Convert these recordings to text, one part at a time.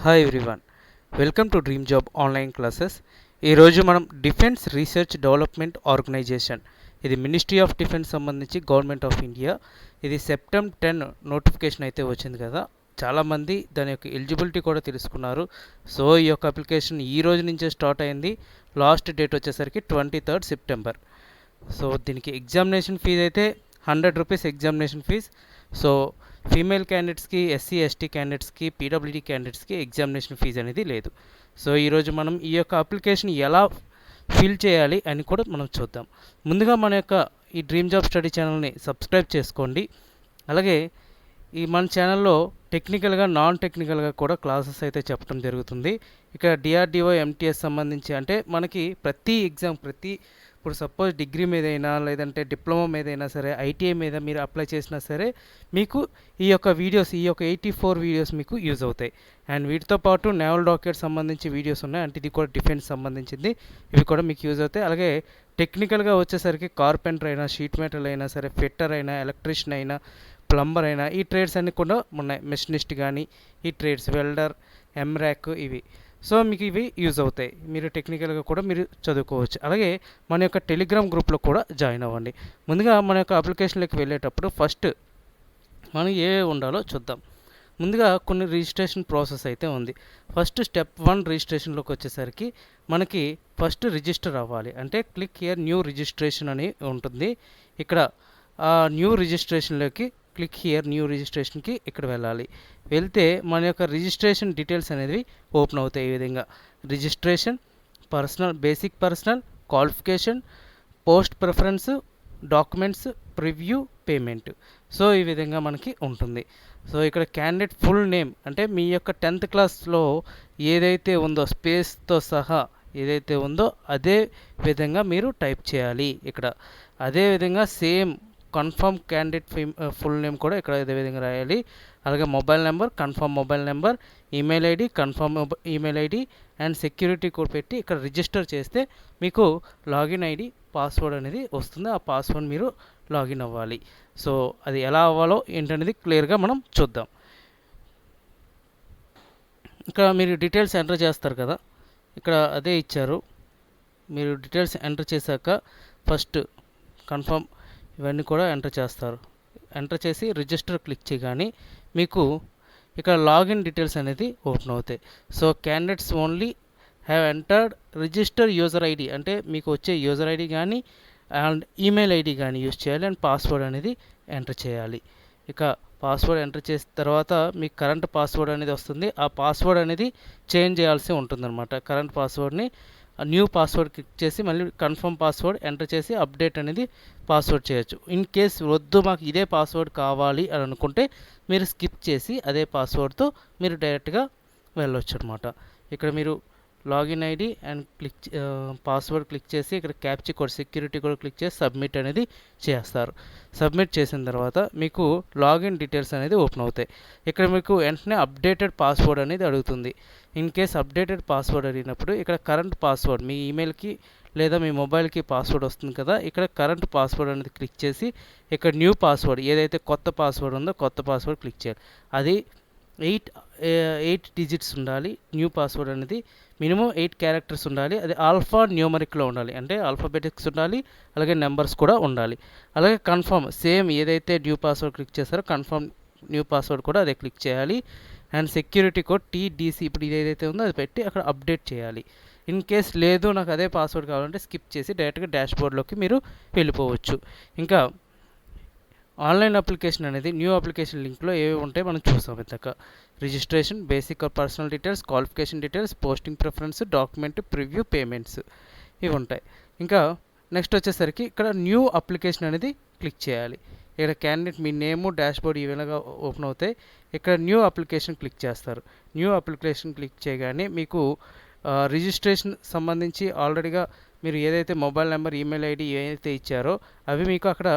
Hi everyone, welcome to dream job online classes. ఈరోజు మనం defence research development organisation, ఇది ministry of defence సంబంధించి government of India, ఇది September 10 notification అయితే వచ్చింది కదా. చాలామంది దాని యొక్క ఎలిజిబిలిటీ కూడా తెలుసుకున్నారు. సో ఈ యొక్క అప్లికేషన్ ఈ రోజు నుంచే స్టార్ట్ అయింది. లాస్ట్ డేట్ వచ్చేసరికి 23 సెప్టెంబర్. సో దీనికి ఎగ్జామినేషన్ ఫీజు అయితే 100 rupees examination fee. So female క్యాండిడేట్స్కి, ఎస్సీ ఎస్టీ క్యాండిడేట్స్కి, పీడబ్ల్యూడీ క్యాండిడేట్స్కి ఎగ్జామినేషన్ ఫీజు అనేది లేదు. సో ఈరోజు మనం ఈ యొక్క అప్లికేషన్ ఎలా ఫిల్ చేయాలి అని కూడా మనం చూద్దాం. ముందుగా మన యొక్క ఈ డ్రీమ్ జాబ్ స్టడీ ఛానల్ని సబ్స్క్రైబ్ చేసుకోండి. అలాగే ఈ మన ఛానల్లో టెక్నికల్గా, నాన్ టెక్నికల్గా కూడా క్లాసెస్ అయితే చెప్పడం జరుగుతుంది. ఇక్కడ DRDO MTS సంబంధించి అంటే మనకి ప్రతి ఎగ్జామ్ ఇప్పుడు సపోజ్ డిగ్రీ మీదైనా లేదంటే డిప్లొమా మీదైనా సరే, ITI మీద మీరు అప్లై చేసినా సరే మీకు ఈ యొక్క 84 వీడియోస్ మీకు యూజ్ అవుతాయి. అండ్ వీటితో పాటు నేవల్ డాక్యుమెంట్ సంబంధించి వీడియోస్ ఉన్నాయి, అంటే ఇది కూడా డిఫెన్స్ సంబంధించింది, ఇవి కూడా మీకు యూజ్ అవుతాయి. అలాగే టెక్నికల్గా వచ్చేసరికి కార్పెంటర్ అయినా, షీట్ మెటల్ అయినా సరే, ఫిట్టర్ అయినా, ఎలక్ట్రీషియన్ అయినా, ప్లంబర్ అయినా, ఈ ట్రేడ్స్ అన్నీ కూడా ఉన్నాయి. మెషినిస్ట్ కానీ ఈ ట్రేడ్స్, వెల్డర్, ఎంరాక్, ఇవి. సో మీకు ఇవి యూజ్ అవుతాయి. మీరు టెక్నికల్గా కూడా మీరు చదువుకోవచ్చు. అలాగే మన యొక్క టెలిగ్రామ్ గ్రూప్లో కూడా జాయిన్ అవ్వండి. ముందుగా మన యొక్క అప్లికేషన్లోకి వెళ్ళేటప్పుడు ఫస్ట్ మనం ఏ ఉండాలో చూద్దాం. ముందుగా కొన్ని రిజిస్ట్రేషన్ ప్రాసెస్ అయితే ఉంది. ఫస్ట్ స్టెప్ 1 రిజిస్ట్రేషన్లోకి వచ్చేసరికి మనకి ఫస్ట్ రిజిస్టర్ అవ్వాలి. అంటే క్లిక్ హియర్ న్యూ రిజిస్ట్రేషన్ అని ఉంటుంది. ఇక్కడ న్యూ రిజిస్ట్రేషన్లోకి క్లిక్ హియర్ న్యూ రిజిస్ట్రేషన్కి ఇక్కడ వెళ్ళాలి. వెళ్తే మన యొక్క రిజిస్ట్రేషన్ డీటెయిల్స్ అనేవి ఓపెన్ అవుతాయి. ఈ విధంగా registration, basic personal, qualification, post preference, documents, preview, payment. So ఈ విధంగా మనకి ఉంటుంది. సో ఇక్కడ క్యాండిడేట్ ఫుల్ నేమ్ అంటే మీ యొక్క 10th క్లాస్లో ఏదైతే ఉందో స్పేస్తో సహా ఏదైతే ఉందో అదే విధంగా మీరు టైప్ చేయాలి. ఇక్కడ అదే విధంగా same confirm candidate full name కూడా ఇక్కడ ఇదే విధంగా రాయాలి. అలాగే mobile number, confirm mobile number, email ID, confirm email ID and security code పెట్టి ఇక్కడ రిజిస్టర్ చేస్తే మీకు లాగిన్ ఐడి, పాస్వర్డ్ అనేది వస్తుంది. ఆ పాస్వర్డ్ మీరు లాగిన్ అవ్వాలి. సో అది ఎలా అవ్వాలో ఏంటనేది క్లియర్గా మనం చూద్దాం. ఇక్కడ మీరు డీటెయిల్స్ ఎంటర్ చేస్తారు కదా, ఇక్కడ అదే ఇచ్చారు. మీరు డీటెయిల్స్ ఎంటర్ చేశాక ఫస్ట్ కన్ఫర్మ్ ఇవన్నీ కూడా ఎంటర్ చేస్తారు. ఎంటర్ చేసి రిజిస్టర్ క్లిక్ చేయగానే మీకు ఇక్కడ లాగిన్ డీటెయిల్స్ అనేది ఓపెన్ అవుతాయి. So candidates only have entered register user ID అంటే మీకు వచ్చే యూజర్ ఐడి కానీ అండ్ ఈమెయిల్ ఐడి కానీ యూజ్ చేయాలి. అండ్ పాస్వర్డ్ అనేది ఎంటర్ చేయాలి. ఇక పాస్వర్డ్ ఎంటర్ చేసిన తర్వాత మీకు కరెంట్ పాస్వర్డ్ అనేది వస్తుంది. ఆ పాస్వర్డ్ అనేది చేంజ్ చేయాల్సి ఉంటుందన్నమాట. కరెంట్ పాస్వర్డ్ని న్యూ పాస్వర్డ్ క్లిక్ చేసి మళ్ళీ కన్ఫర్మ్ పాస్వర్డ్ ఎంటర్ చేసి అప్డేట్ అనేది పాస్వర్డ్ చేయొచ్చు. ఇన్ కేస్ వద్దు మాకు ఇదే పాస్వర్డ్ కావాలి అని అనుకుంటే మీరు స్కిప్ చేసి అదే పాస్వర్డ్తో మీరు డైరెక్ట్గా వెళ్ళొచ్చు అనమాట. ఇక్కడ మీరు login ID and password click చేసి ఇక్కడ captcha code, security code click చేసి సబ్మిట్ అనేది చేస్తారు. సబ్మిట్ చేసిన తర్వాత మీకు లాగిన్ డీటెయిల్స్ అనేది ఓపెన్ అవుతాయి. ఇక్కడ మీకు వెంటనే అప్డేటెడ్ పాస్వర్డ్ అనేది అడుగుతుంది. ఇన్ కేస్ అప్డేటెడ్ పాస్వర్డ్ అడిగినప్పుడు ఇక్కడ కరెంట్ పాస్వర్డ్, మీ ఈమెయిల్కి లేదా మీ మొబైల్కి పాస్వర్డ్ వస్తుంది కదా, ఇక్కడ కరెంట్ పాస్వర్డ్ అనేది క్లిక్ చేసి ఇక్కడ న్యూ పాస్వర్డ్ ఏదైతే కొత్త పాస్వర్డ్ ఉందో కొత్త పాస్వర్డ్ క్లిక్ చేయాలి. అది 8 డిజిట్స్ ఉండాలి. న్యూ పాస్వర్డ్ అనేది మినిమం 8 క్యారెక్టర్స్ ఉండాలి. అది ఆల్ఫా న్యూమరిక్లో ఉండాలి, అంటే ఆల్ఫాబెటిక్స్ ఉండాలి. అలాగే నెంబర్స్ కూడా ఉండాలి. అలాగే కన్ఫర్మ్ సేమ్ ఏదైతే న్యూ పాస్వర్డ్ క్లిక్ చేస్తారో కన్ఫర్మ్ న్యూ పాస్వర్డ్ కూడా అదే క్లిక్ చేయాలి. అండ్ సెక్యూరిటీ కోడ్ TDC ఇప్పుడు ఇది ఏదైతే ఉందో అది పెట్టి అక్కడ అప్డేట్ చేయాలి. ఇన్ కేస్ లేదు నాకు అదే పాస్వర్డ్ కావాలంటే స్కిప్ చేసి డైరెక్ట్గా డాష్బోర్డ్లోకి మీరు వెళ్ళిపోవచ్చు. ఇంకా ఆన్లైన్ అప్లికేషన్ అనేది న్యూ అప్లికేషన్ లింక్లో ఏవి ఉంటాయి మనం చూసాం. ఇంతక registration, basic or personal details, qualification details, posting preference, document, preview, payments ఇవి ఉంటాయి. ఇంకా నెక్స్ట్ వచ్చేసరికి ఇక్కడ న్యూ అప్లికేషన్ అనేది క్లిక్ చేయాలి. ఇక్కడ క్యాండిడేట్ మీ నేము, డాష్బోర్డ్ ఈ విధంగా ఓపెన్ అవుతాయి. ఇక్కడ న్యూ అప్లికేషన్ క్లిక్ చేస్తారు. న్యూ అప్లికేషన్ క్లిక్ చేయగానే మీకు రిజిస్ట్రేషన్ సంబంధించి ఆల్రెడీగా మీరు ఏదైతే మొబైల్ నెంబర్, ఈమెయిల్ ఐడి ఏదైతే ఇచ్చారో అవి మీకు అక్కడ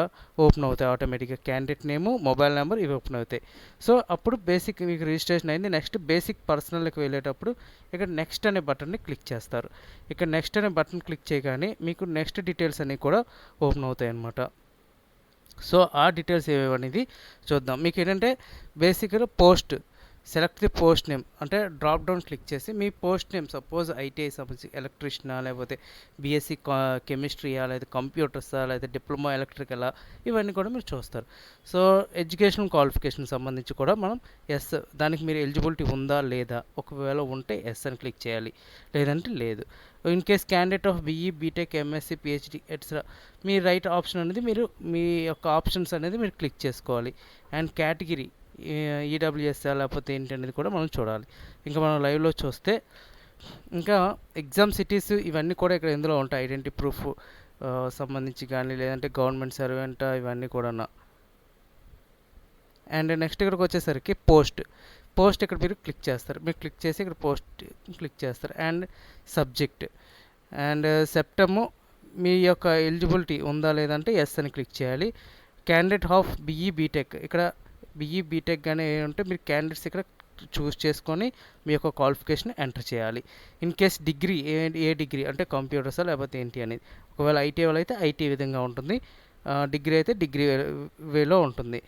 ఓపెన్ అవుతాయి ఆటోమేటిక్గా. క్యాండిడేట్ నేము, మొబైల్ నెంబర్ ఇవి ఓపెన్ అవుతాయి. సో అప్పుడు బేసిక్ మీకు రిజిస్ట్రేషన్ అయింది. నెక్స్ట్ బేసిక్ పర్సనల్కి వెళ్ళేటప్పుడు ఇక్కడ నెక్స్ట్ అనే బటన్ని క్లిక్ చేస్తారు. ఇక్కడ నెక్స్ట్ అనే బటన్ క్లిక్ చేయగానే మీకు నెక్స్ట్ డీటెయిల్స్ అనేవి కూడా ఓపెన్ అవుతాయి అన్నమాట. సో ఆ డీటెయిల్స్ ఏవేవి అనేది చూద్దాం. మీకు ఏంటంటే బేసిక్గా post select the post name అంటే డ్రాప్ డౌన్ క్లిక్ చేసి మీ పోస్ట్ నేమ్ సపోజ్ ఐటీఐ సంబంధించి ఎలక్ట్రీషియనా, లేకపోతే బీఎస్సీ కెమిస్ట్రీయా, లేదా కంప్యూటర్సా, లేదా డిప్లొమా ఎలక్ట్రికలా, ఇవన్నీ కూడా మీరు చూస్తారు. సో ఎడ్యుకేషన్ క్వాలిఫికేషన్ సంబంధించి కూడా మనం ఎస్, దానికి మీరు ఎలిజిబిలిటీ ఉందా లేదా, ఒకవేళ ఉంటే ఎస్ అని క్లిక్ చేయాలి, లేదంటే లేదు. In case candidate of BE, BTech, MSc, PhD etcetera, మీ రైట్ ఆప్షన్ అనేది మీరు మీ యొక్క ఆప్షన్స్ అనేది మీరు క్లిక్ చేసుకోవాలి. అండ్ కేటగిరీ ఈడబ్ల్యూఎస్ఆ లేకపోతే ఏంటి అనేది కూడా మనం చూడాలి. ఇంకా మనం లైవ్లో చూస్తే ఇంకా ఎగ్జామ్ సిటీస్ ఇవన్నీ కూడా ఇక్కడ ఇందులో ఉంటాయి. ఐడెంటిటీ ప్రూఫ్ సంబంధించి కానీ, లేదంటే గవర్నమెంట్ సర్వెంట్, ఇవన్నీ కూడా. అండ్ నెక్స్ట్ ఇక్కడికి వచ్చేసరికి పోస్ట్ ఇక్కడ మీరు క్లిక్ చేస్తారు. మీరు క్లిక్ చేసి ఇక్కడ పోస్ట్ క్లిక్ చేస్తారు. అండ్ సబ్జెక్ట్ అండ్ సెప్టమ్ మీ యొక్క ఎలిజిబిలిటీ ఉందా లేదంటే ఎస్ అని క్లిక్ చేయాలి. క్యాండిడేట్ ఆఫ్ బీఈ, బీటెక్, ఇక్కడ బీఈ, బీటెక్ కానీ ఉంటే మీరు క్యాండిడేట్స్ ఇక్కడ చూస్ చేసుకొని మీ యొక్క క్వాలిఫికేషన్ ఎంటర్ చేయాలి. In case degree A degree అంటే కంప్యూటర్సా లేకపోతే ఏంటి అనేది, ఒకవేళ ఐటీ వాళ్ళు అయితే ఐటీ విధంగా ఉంటుంది, డిగ్రీ అయితే డిగ్రీ వేలో ఉంటుంది.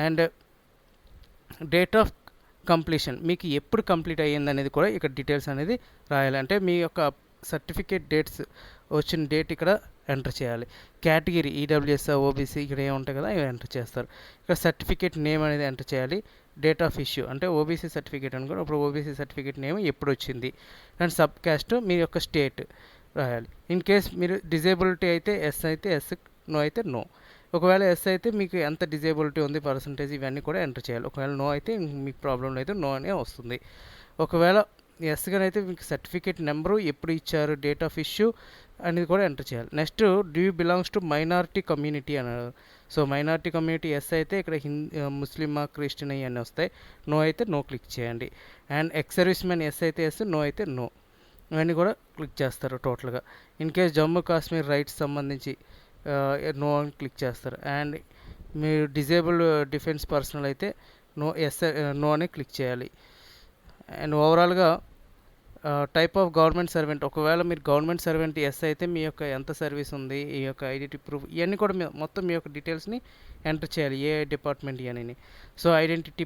అండ్ డేట్ ఆఫ్ కంప్లీషన్ మీకు ఎప్పుడు కంప్లీట్ అయ్యింది అనేది కూడా ఇక్కడ డీటెయిల్స్ అనేది రాయాలి. అంటే మీ యొక్క సర్టిఫికేట్ డేట్స్ వచ్చిన డేట్ ఇక్కడ ఎంటర్ చేయాలి. కేటగిరీ ఈడబ్ల్యూఎస్, ఓబీసీ ఇక్కడ ఏముంటాయి కదా ఇవి ఎంటర్ చేస్తారు. ఇక్కడ సర్టిఫికేట్ నేమ్ అనేది ఎంటర్ చేయాలి. డేట్ ఆఫ్ ఇష్యూ అంటే ఓబీసీ సర్టిఫికేట్ అనుకోండి, ఇప్పుడు ఓబీసీ సర్టిఫికేట్ నేమ్ ఎప్పుడు వచ్చింది. అండ్ సబ్ క్యాస్ట్ మీ యొక్క స్టేట్ రాయాలి. ఇన్ కేస్ మీరు డిజేబిలిటీ అయితే ఎస్ అయితే ఎస్, నో అయితే నో. ఒకవేళ ఎస్ అయితే మీకు ఎంత డిజేబిలిటీ ఉంది, పర్సంటేజ్, ఇవన్నీ కూడా ఎంటర్ చేయాలి. ఒకవేళ నో అయితే మీకు ప్రాబ్లం లేదు, నో అనే వస్తుంది. ఒకవేళ ఎస్గా అయితే మీకు సర్టిఫికేట్ నెంబరు ఎప్పుడు ఇచ్చారు, డేట్ ఆఫ్ ఇష్యూ అనేది కూడా ఎంటర్ చేయాలి. Next do you belongs to minority community అన్నారు. సో మైనారిటీ కమ్యూనిటీ ఎస్ అయితే ఇక్కడ ముస్లిమా, క్రిస్టియన్ ఇవన్నీ వస్తాయి. నో అయితే నో క్లిక్ చేయండి. And ex service man yes అయితే ఎస్, నో అయితే నో, ఇవన్నీ కూడా క్లిక్ చేస్తారు టోటల్గా. In case Jammu Kashmir rights సంబంధించి నో అని క్లిక్ చేస్తారు. అండ్ మీరు డిజేబుల్డ్ డిఫెన్స్ పర్సనల్ అయితే నో, ఎస్ నో అని క్లిక్ చేయాలి. అండ్ ఓవరాల్గా టైప్ ఆఫ్ గవర్నమెంట్ సర్వెంట్, ఒకవేళ మీరు గవర్నమెంట్ సర్వెంట్ ఎస్ అయితే మీ యొక్క ఎంత సర్వీస్ ఉంది, ఈ యొక్క ఐడెంటిటీ ప్రూఫ్, ఇవన్నీ కూడా మొత్తం మీ యొక్క డీటెయిల్స్ని ఎంటర్ చేయాలి, ఏ డిపార్ట్మెంట్ అని. సో ఐడెంటిటీ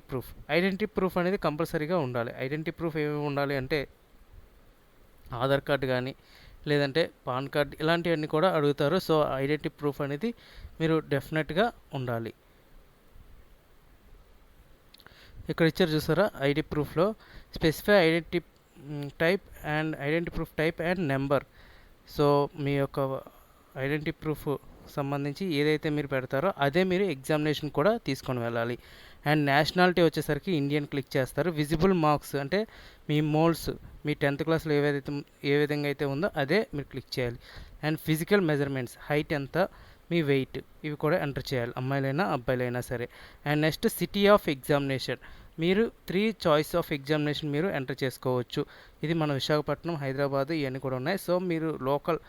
ప్రూఫ్ అనేది కంపల్సరీగా ఉండాలి. ఐడెంటిటీ ప్రూఫ్ ఏమేమి ఉండాలి అంటే ఆధార్ కార్డు కానీ, లేదంటే పాన్ కార్డ్, ఇలాంటివన్నీ కూడా అడుగుతారు. సో ఐడెంటిటీ ప్రూఫ్ అనేది మీరు డెఫినెట్గా ఉండాలి. ఇక్కడ ఇచ్చారు చూసారా, ఐడి ప్రూఫ్లో specify identity type and identity proof type and number. So మీ యొక్క ఐడెంటిటీ ప్రూఫ్ సంబంధించి ఏదైతే మీరు పెడతారో అదే మీరు ఎగ్జామినేషన్ కూడా తీసుకొని వెళ్ళాలి. అండ్ నేషనాలిటీ వచ్చేసరికి ఇండియన్ క్లిక్ చేస్తారు. విజిబుల్ మార్క్స్ అంటే మీ మోల్స్, మీ 10th క్లాస్లో ఏ విధంగా అయితే ఉందో అదే మీరు క్లిక్ చేయాలి. అండ్ ఫిజికల్ మెజర్మెంట్స్, హైట్ ఎంత, మీ వెయిట్, ఇవి కూడా ఎంటర్ చేయాలి, అమ్మాయిలైనా అబ్బాయిలైనా సరే. And next city of examination, మీరు 3 చాయిస్ ఆఫ్ ఎగ్జామినేషన్ మీరు ఎంటర్ చేసుకోవచ్చు. ఇది మన విశాఖపట్నం, హైదరాబాద్, ఇవన్నీ కూడా ఉన్నాయి. సో మీరు లోకల్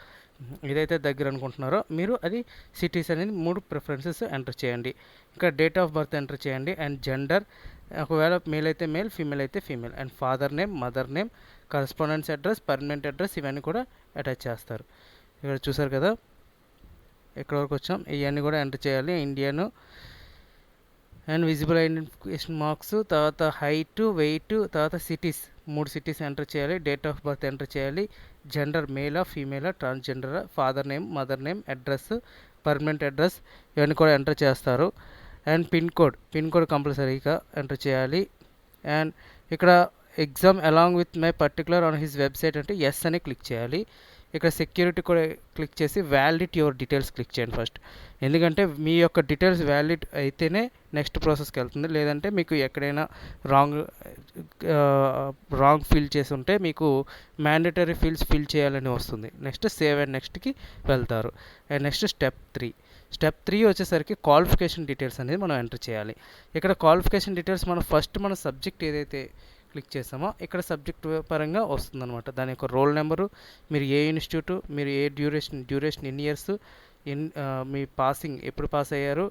ఏదైతే దగ్గర అనుకుంటున్నారో మీరు అది సిటీస్ అనేది 3 ప్రిఫరెన్సెస్ ఎంటర్ చేయండి. ఇంకా డేట్ ఆఫ్ బర్త్ ఎంటర్ చేయండి. అండ్ జెండర్, ఒకవేళ మేల్ అయితే మేల్, ఫీమేల్ అయితే female. And father name, mother name, correspondence address, permanent address, ఇవన్నీ కూడా అటాచ్ చేస్తారు. ఇక్కడ చూసారు కదా ఎక్కడ వరకు వచ్చాం, ఇవన్నీ కూడా ఎంటర్ చేయాలి. Indian and visible identification marks, తర్వాత హైట్, వెయిట్, తర్వాత సిటీస్, 3 సిటీస్ ఎంటర్ చేయాలి. డేట్ ఆఫ్ బర్త్ ఎంటర్ చేయాలి. జెండర్ మేలా, ఫీమేలా, ట్రాన్స్జెండరా, father name, mother name, address, permanent address, ఇవన్నీ కూడా ఎంటర్ చేస్తారు. అండ్ పిన్ కోడ్ కంపల్సరీగా ఎంటర్ చేయాలి. అండ్ ఇక్కడ exam along with my particular on his website అంటే ఎస్ అని క్లిక్ చేయాలి. ఇక్కడ సెక్యూరిటీ కూడా క్లిక్ చేసి వ్యాలిడ్ యువర్ డీటెయిల్స్ క్లిక్ చేయండి ఫస్ట్. ఎందుకంటే మీ యొక్క డీటెయిల్స్ వ్యాలిడ్ అయితేనే నెక్స్ట్ ప్రాసెస్కి వెళ్తుంది. లేదంటే మీకు ఎక్కడైనా రాంగ్ ఫిల్ చేసి ఉంటే మీకు మ్యాండేటరీ ఫీల్డ్స్ ఫిల్ చేయాలని వస్తుంది. నెక్స్ట్ సేవ్ అండ్ నెక్స్ట్కి వెళ్తారు. అండ్ నెక్స్ట్ స్టెప్ 3 వచ్చేసరికి క్వాలిఫికేషన్ డీటెయిల్స్ అనేది మనం ఎంటర్ చేయాలి. ఇక్కడ క్వాలిఫికేషన్ డీటెయిల్స్ మనం ఫస్ట్ మన సబ్జెక్ట్ ఏదైతే క్లిక్ చేసామో ఇక్కడ సబ్జెక్ట్ పరంగా వస్తుందన్నమాట. దాని యొక్క రోల్ నెంబరు, మీరు ఏ ఇన్స్టిట్యూట్, మీరు ఏ డ్యూరేషన్ ఎన్ని ఇయర్స్, మీ పాసింగ్ ఎప్పుడు పాస్ అయ్యారు,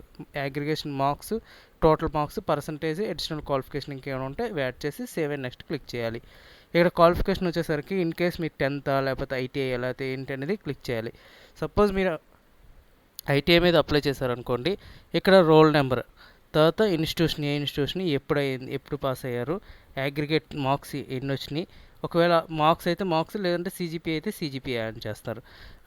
aggregation marks, total marks, percentage, additional qualification ఇంకేమైనా ఉంటే యాడ్ చేసి సేవ్ అండ్ నెక్స్ట్ క్లిక్ చేయాలి. ఇక్కడ క్వాలిఫికేషన్ వచ్చేసరికి ఇన్ కేస్ మీరు 10th లేకపోతే ఐటీఐ లేకపోతే ఏంటి అనేది క్లిక్ చేయాలి. సపోజ్ మీరు ఐటీఐ మీద అప్లై చేశారనుకోండి, ఇక్కడ రోల్ నెంబర్ తర్వాత ఇన్స్టిట్యూషన్ ఏ ఇన్స్టిట్యూషన్ ఎప్పుడు పాస్ అయ్యారు, అగ్రిగేట్ మార్క్స్ ఎన్ని వచ్చినాయి, ఒకవేళ మార్క్స్ అయితే మార్క్స్, లేదంటే సీజీపీఏ అయితే సీజీపీఏ యాడ్ చేస్తారు.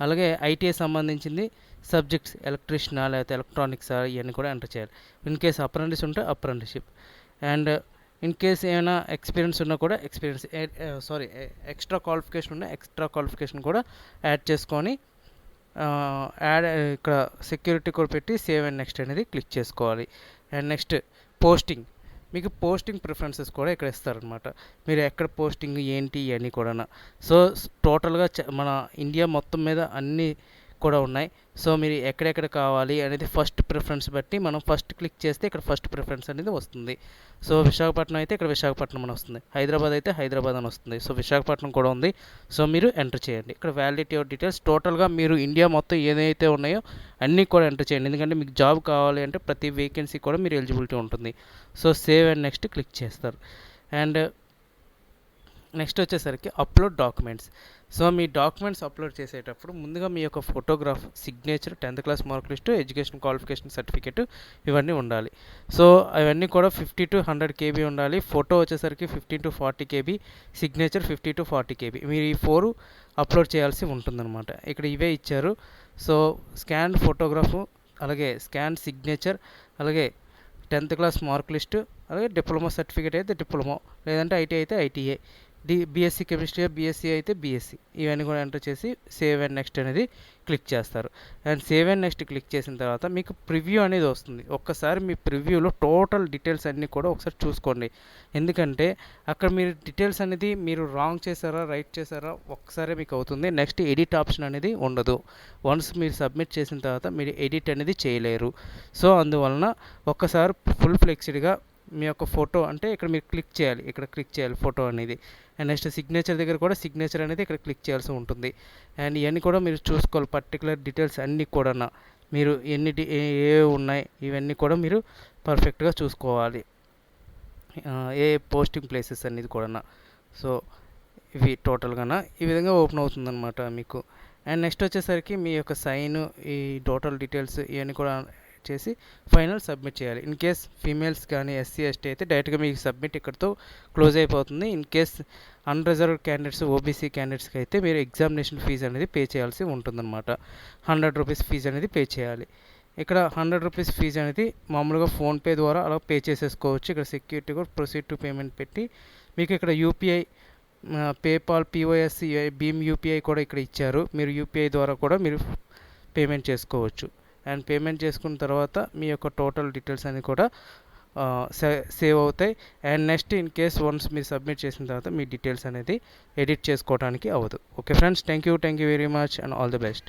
అలాగే ఐటీఐ సంబంధించింది సబ్జెక్ట్స్ ఎలక్ట్రీషియనా లేకపోతే ఎలక్ట్రానిక్సా ఇవన్నీ కూడా ఎంటర్ చేయాలి. ఇన్ కేస్ అప్రెంటిస్ ఉంటే అప్రెంటిస్షిప్, అండ్ ఇన్ కేస్ ఏమైనా ఎక్స్పీరియన్స్ ఉన్నా కూడా ఎక్స్ట్రా క్వాలిఫికేషన్ ఉన్నా ఎక్స్ట్రా క్వాలిఫికేషన్ కూడా యాడ్ చేసుకొని యాడ్ ఇక్కడ సెక్యూరిటీ కోడ్ పెట్టి సేవ్ అండ్ నెక్స్ట్ అనేది క్లిక్ చేసుకోవాలి. అండ్ నెక్స్ట్ పోస్టింగ్, మీకు పోస్టింగ్ ప్రిఫరెన్సెస్ కూడా ఇక్కడ ఇస్తారనమాట. మీరు ఎక్కడ పోస్టింగ్ ఏంటి ఇవన్నీ కూడా. సో టోటల్గా మన ఇండియా మొత్తం మీద అన్నీ కూడా ఉన్నాయి. సో మీరు ఎక్కడెక్కడ కావాలి అనేది ఫస్ట్ ప్రిఫరెన్స్ బట్టి మనం ఫస్ట్ క్లిక్ చేస్తే ఇక్కడ ఫస్ట్ ప్రిఫరెన్స్ అనేది వస్తుంది. సో విశాఖపట్నం అయితే ఇక్కడ విశాఖపట్నం అని వస్తుంది, హైదరాబాద్ అయితే హైదరాబాద్ అని వస్తుంది. సో విశాఖపట్నం కూడా ఉంది. సో మీరు ఎంటర్ చేయండి. ఇక్కడ వ్యాలిడిటీ ఆఫ్ డీటెయిల్స్ టోటల్గా మీరు ఇండియా మొత్తం ఏదైతే ఉన్నాయో అన్నీ కూడా ఎంటర్ చేయండి. ఎందుకంటే మీకు జాబ్ కావాలి అంటే ప్రతి వేకెన్సీ కూడా మీరు ఎలిజిబిలిటీ ఉంటుంది. So save and next click చేస్తారు. అండ్ నెక్స్ట్ వచ్చేసరికి అప్లోడ్ డాక్యుమెంట్స్. సో మీ డాక్యుమెంట్స్ అప్లోడ్ చేసేటప్పుడు ముందుగా మీ యొక్క photograph, signature, 10th class mark list, education qualification certificate ఇవన్నీ ఉండాలి. సో అవన్నీ కూడా 50 to 100 KB ఉండాలి. ఫోటో వచ్చేసరికి 15 to 40 KB, signature 50 to 40 KB. మీరు ఈ 4 అప్లోడ్ చేయాల్సి ఉంటుందన్నమాట. ఇక్కడ ఇవే ఇచ్చారు. సో స్కాన్ ఫోటోగ్రాఫ్, అలాగే స్కాన్ సిగ్నేచర్, అలాగే 10th క్లాస్ మార్క్ లిస్టు, అలాగే డిప్లొమా సర్టిఫికేట్ అయితే డిప్లొమా, లేదంటే ఐటీ అయితే ఐటీఏ, బీఎస్సీ కెమిస్ట్రీ బీఎస్సీ అయితే బీఎస్సీ, ఇవన్నీ కూడా ఎంటర్ చేసి సేవ్ అండ్ నెక్స్ట్ అనేది క్లిక్ చేస్తారు. And save and next click చేసిన తర్వాత మీకు ప్రివ్యూ అనేది వస్తుంది. ఒక్కసారి మీ ప్రివ్యూలో టోటల్ డీటెయిల్స్ అన్నీ కూడా ఒకసారి చూసుకోండి. ఎందుకంటే అక్కడ మీరు డీటెయిల్స్ అనేది మీరు రాంగ్ చేశారా రైట్ చేశారా ఒక్కసారి మీకు అవుతుంది. నెక్స్ట్ ఎడిట్ ఆప్షన్ అనేది ఉండదు. వన్స్ మీరు సబ్మిట్ చేసిన తర్వాత మీరు ఎడిట్ అనేది చేయలేరు. సో అందువలన ఒక్కసారి ఫుల్ ఫ్లెక్సిడ్గా మీ యొక్క ఫోటో అంటే ఇక్కడ మీరు క్లిక్ చేయాలి, ఇక్కడ క్లిక్ చేయాలి ఫోటో అనేది. అండ్ నెక్స్ట్ సిగ్నేచర్ దగ్గర కూడా సిగ్నేచర్ అనేది ఇక్కడ క్లిక్ చేయాల్సి ఉంటుంది. అండ్ ఇవన్నీ కూడా మీరు చూసుకోవాలి, పర్టికులర్ డీటెయిల్స్ అన్నీ కూడా మీరు ఏ ఉన్నాయి ఇవన్నీ కూడా మీరు పర్ఫెక్ట్గా చూసుకోవాలి. ఏ పోస్టింగ్ ప్లేసెస్ అనేది కూడా. సో ఇవి టోటల్గా ఈ విధంగా ఓపెన్ అవుతుందన్నమాట మీకు. అండ్ నెక్స్ట్ వచ్చేసరికి మీ యొక్క సైన్, ఈ టోటల్ డీటెయిల్స్ ఇవన్నీ కూడా చేసి ఫైనల్ సబ్మిట్ చేయాలి. ఇన్ కేస్ ఫీమేల్స్ కానీ ఎస్సీ ఎస్టీ అయితే డైరెక్ట్గా మీకు సబ్మిట్ ఇక్కడితో క్లోజ్ అయిపోతుంది. In case unreserved candidates, OBC క్యాండిడేట్స్కి అయితే మీరు ఎగ్జామినేషన్ ఫీజు అనేది పే చేయాల్సి ఉంటుందన్నమాట. 100 రూపీస్ ఫీజు అనేది పే చేయాలి. ఇక్కడ 100 రూపీస్ ఫీజు అనేది మామూలుగా ఫోన్పే ద్వారా అలా పే చేసేసుకోవచ్చు. ఇక్కడ సెక్యూరిటీ కూడా ప్రొసీడ్ టు పేమెంట్ పెట్టి మీకు ఇక్కడ యూపీఐ, పేపాల్, పిఓఎస్, భీమ్ యూపీఐ కూడా ఇక్కడ ఇచ్చారు. మీరు యూపీఐ ద్వారా కూడా మీరు పేమెంట్ చేసుకోవచ్చు. అండ్ పేమెంట్ చేసుకున్న తర్వాత మీ యొక్క టోటల్ డీటెయిల్స్ అన్నీ కూడా సేవ్ అవుతాయి. And next in case once మీరు సబ్మిట్ చేసిన తర్వాత మీ డీటెయిల్స్ అనేది ఎడిట్ చేసుకోవడానికి అవ్వదు. Okay friends, thank you very much and all the best.